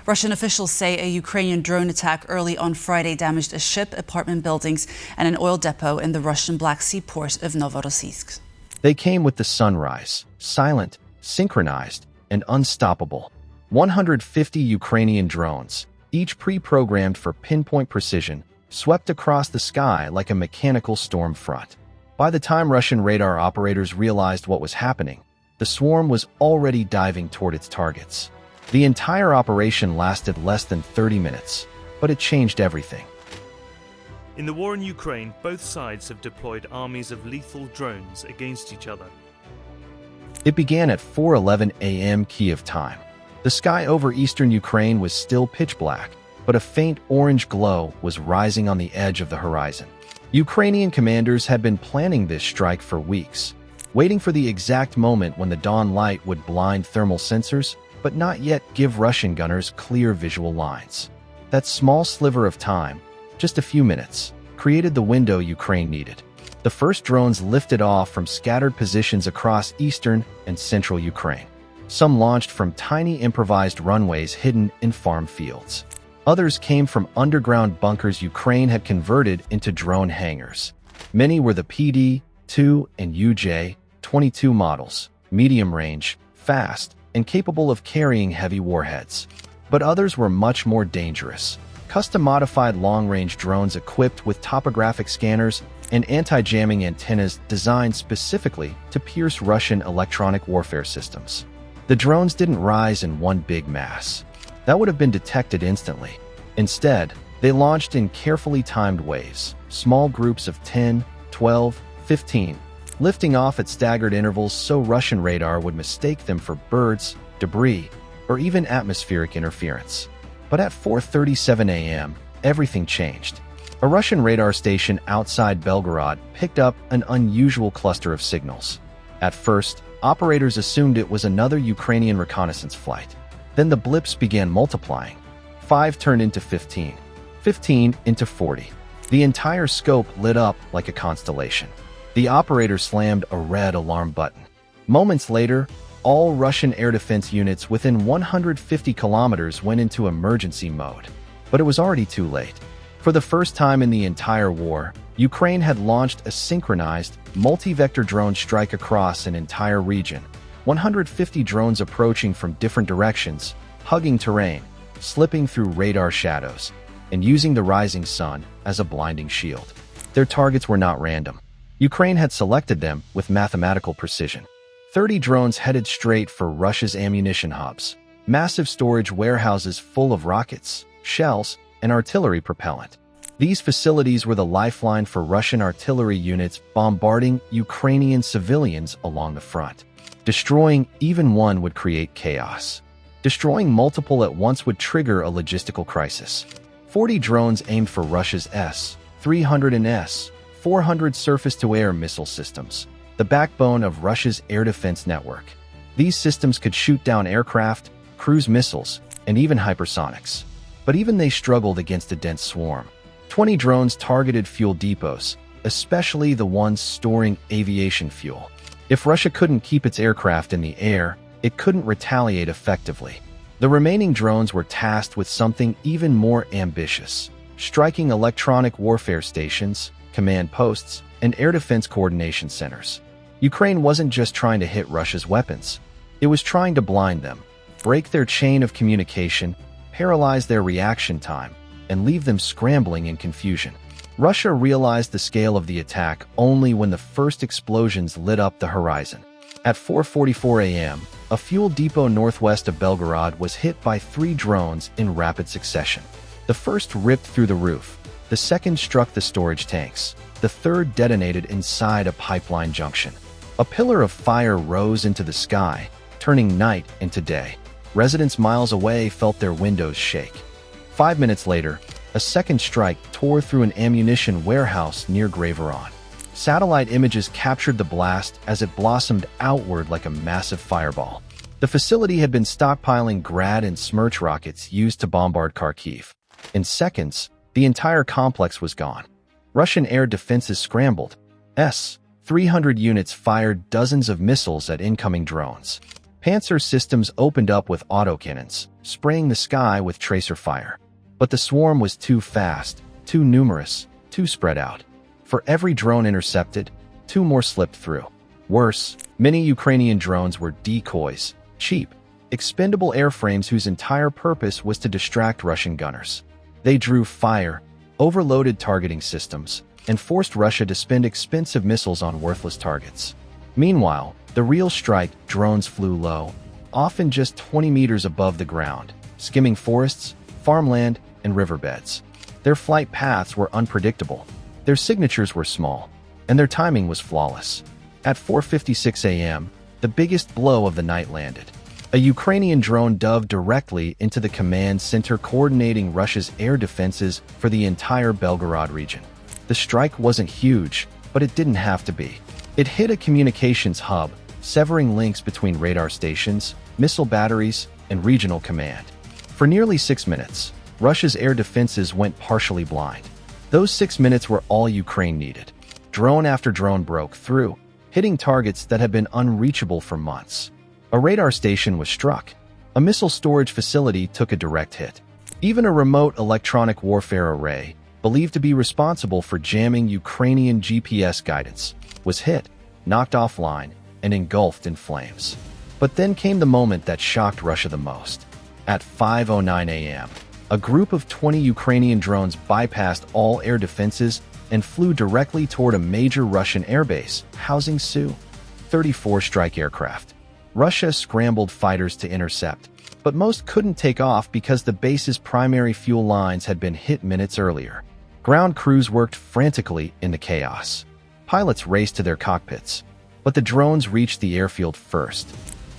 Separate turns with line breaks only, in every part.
Russian officials say a Ukrainian drone attack early on Friday damaged a ship, apartment buildings, and an oil depot in the Russian Black Sea port of Novorossiysk.
They came with the sunrise, silent, synchronized, and unstoppable. 150 Ukrainian drones, each pre-programmed for pinpoint precision, swept across the sky like a mechanical storm front. By the time Russian radar operators realized what was happening, the swarm was already diving toward its targets. The entire operation lasted less than 30 minutes, but it changed everything.
In the war in Ukraine, both sides have deployed armies of lethal drones against each other.
It began at 4:11 a.m. Kyiv time. The sky over eastern Ukraine was still pitch black, but a faint orange glow was rising on the edge of the horizon. Ukrainian commanders had been planning this strike for weeks, waiting for the exact moment when the dawn light would blind thermal sensors, but not yet give Russian gunners clear visual lines. That small sliver of time, just a few minutes, created the window Ukraine needed. The first drones lifted off from scattered positions across eastern and central Ukraine. Some launched from tiny improvised runways hidden in farm fields. Others came from underground bunkers Ukraine had converted into drone hangars. Many were the PD-2 and UJ-22 models, medium range, fast, and capable of carrying heavy warheads. But others were much more dangerous. Custom-modified long-range drones equipped with topographic scanners and anti-jamming antennas designed specifically to pierce Russian electronic warfare systems. The drones didn't rise in one big mass. That would have been detected instantly. Instead, they launched in carefully timed waves, small groups of 10, 12, 15, lifting off at staggered intervals so Russian radar would mistake them for birds, debris, or even atmospheric interference. But at 4:37 a.m., everything changed. A Russian radar station outside Belgorod picked up an unusual cluster of signals. At first, operators assumed it was another Ukrainian reconnaissance flight. Then the blips began multiplying. 5 turned into 15, 15 into 40. The entire scope lit up like a constellation. The operator slammed a red alarm button. Moments later, all Russian air defense units within 150 kilometers went into emergency mode. But it was already too late. For the first time in the entire war, Ukraine had launched a synchronized, multi-vector drone strike across an entire region. 150 drones approaching from different directions, hugging terrain, slipping through radar shadows, and using the rising sun as a blinding shield. Their targets were not random. Ukraine had selected them with mathematical precision. 30 drones headed straight for Russia's ammunition hubs, massive storage warehouses full of rockets, shells, and artillery propellant. These facilities were the lifeline for Russian artillery units bombarding Ukrainian civilians along the front. Destroying even one would create chaos. Destroying multiple at once would trigger a logistical crisis. 40 drones aimed for Russia's S-300 and S-400 surface-to-air missile systems, the backbone of Russia's air defense network. These systems could shoot down aircraft, cruise missiles, and even hypersonics. But even they struggled against a dense swarm. 20 drones targeted fuel depots, especially the ones storing aviation fuel. If Russia couldn't keep its aircraft in the air, it couldn't retaliate effectively. The remaining drones were tasked with something even more ambitious: striking electronic warfare stations, command posts, and air defense coordination centers. Ukraine wasn't just trying to hit Russia's weapons. It was trying to blind them, break their chain of communication, paralyze their reaction time, and leave them scrambling in confusion. Russia realized the scale of the attack only when the first explosions lit up the horizon. At 4:44 a.m., a fuel depot northwest of Belgorod was hit by 3 drones in rapid succession. The first ripped through the roof, the second struck the storage tanks, the third detonated inside a pipeline junction. A pillar of fire rose into the sky, turning night into day. Residents miles away felt their windows shake. 5 minutes later, a second strike tore through an ammunition warehouse near Belgorod. Satellite images captured the blast as it blossomed outward like a massive fireball. The facility had been stockpiling Grad and Smerch rockets used to bombard Kharkiv. In seconds, the entire complex was gone. Russian air defenses scrambled. S-300 units fired dozens of missiles at incoming drones. Panzer systems opened up with autocannons, spraying the sky with tracer fire. But the swarm was too fast, too numerous, too spread out. For every drone intercepted, 2 more slipped through. Worse, many Ukrainian drones were decoys, cheap, expendable airframes whose entire purpose was to distract Russian gunners. They drew fire, overloaded targeting systems, and forced Russia to spend expensive missiles on worthless targets. Meanwhile, the real strike drones flew low, often just 20 meters above the ground, skimming forests, farmland, and riverbeds. Their flight paths were unpredictable, their signatures were small, and their timing was flawless. At 4:56 a.m., the biggest blow of the night landed. A Ukrainian drone dove directly into the command center coordinating Russia's air defenses for the entire Belgorod region. The strike wasn't huge, but it didn't have to be. It hit a communications hub, severing links between radar stations, missile batteries, and regional command. For nearly 6 minutes, Russia's air defenses went partially blind. Those 6 minutes were all Ukraine needed. Drone after drone broke through, hitting targets that had been unreachable for months. A radar station was struck. A missile storage facility took a direct hit. Even a remote electronic warfare array, believed to be responsible for jamming Ukrainian GPS guidance, was hit, knocked offline, and engulfed in flames. But then came the moment that shocked Russia the most. At 5:09 a.m., a group of 20 Ukrainian drones bypassed all air defenses and flew directly toward a major Russian airbase housing Su-34 strike aircraft. Russia scrambled fighters to intercept, but most couldn't take off because the base's primary fuel lines had been hit minutes earlier. Ground crews worked frantically in the chaos. Pilots raced to their cockpits, but the drones reached the airfield first.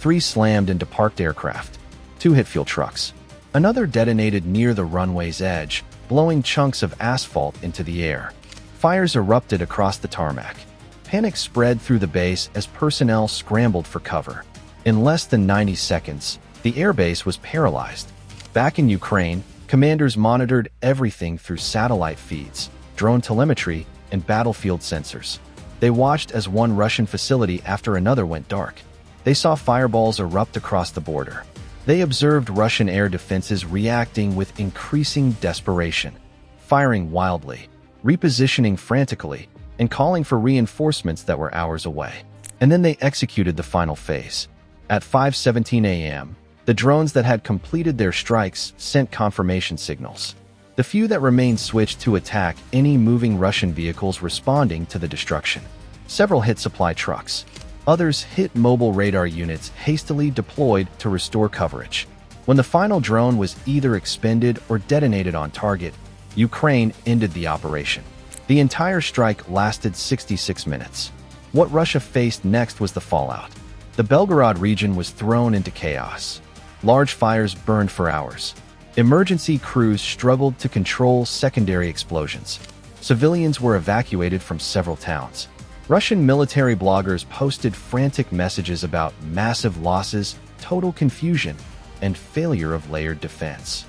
3 slammed into parked aircraft. 2 hit fuel trucks. Another detonated near the runway's edge, blowing chunks of asphalt into the air. Fires erupted across the tarmac. Panic spread through the base as personnel scrambled for cover. In less than 90 seconds, the airbase was paralyzed. Back in Ukraine, commanders monitored everything through satellite feeds, drone telemetry, and battlefield sensors. They watched as one Russian facility after another went dark. They saw fireballs erupt across the border. They observed Russian air defenses reacting with increasing desperation, firing wildly, repositioning frantically, and calling for reinforcements that were hours away. And then they executed the final phase. At 5:17 a.m., the drones that had completed their strikes sent confirmation signals. The few that remained switched to attack any moving Russian vehicles responding to the destruction. Several hit supply trucks. Others hit mobile radar units hastily deployed to restore coverage. When the final drone was either expended or detonated on target, Ukraine ended the operation. The entire strike lasted 66 minutes. What Russia faced next was the fallout. The Belgorod region was thrown into chaos. Large fires burned for hours. Emergency crews struggled to control secondary explosions. Civilians were evacuated from several towns. Russian military bloggers posted frantic messages about massive losses, total confusion, and failure of layered defense.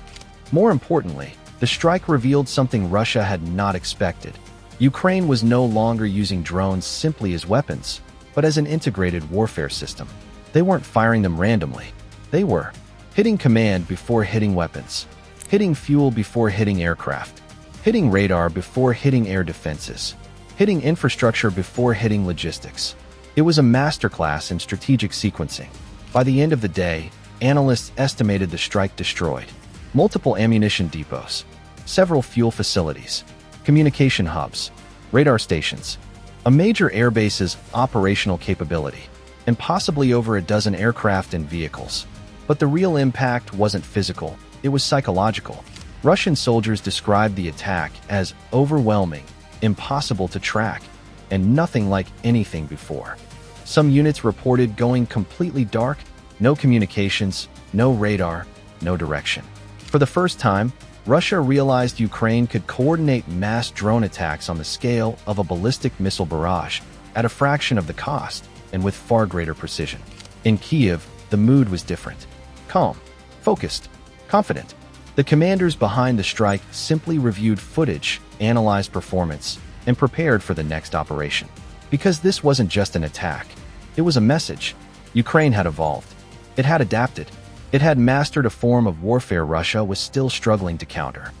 More importantly, the strike revealed something Russia had not expected. Ukraine was no longer using drones simply as weapons, but as an integrated warfare system. They weren't firing them randomly. They were hitting command before hitting weapons, hitting fuel before hitting aircraft, hitting radar before hitting air defenses, hitting infrastructure before hitting logistics. It was a masterclass in strategic sequencing. By the end of the day, analysts estimated the strike destroyed multiple ammunition depots, several fuel facilities, communication hubs, radar stations, a major airbase's operational capability, and possibly over a dozen aircraft and vehicles. But the real impact wasn't physical, it was psychological. Russian soldiers described the attack as overwhelming, impossible to track, and nothing like anything before. Some units reported going completely dark, no communications, no radar, no direction. For the first time, Russia realized Ukraine could coordinate mass drone attacks on the scale of a ballistic missile barrage, at a fraction of the cost, and with far greater precision. In Kyiv, the mood was different. Calm, focused, confident. The commanders behind the strike simply reviewed footage, analyzed performance, and prepared for the next operation. Because this wasn't just an attack, it was a message. Ukraine had evolved. It had adapted. It had mastered a form of warfare Russia was still struggling to counter.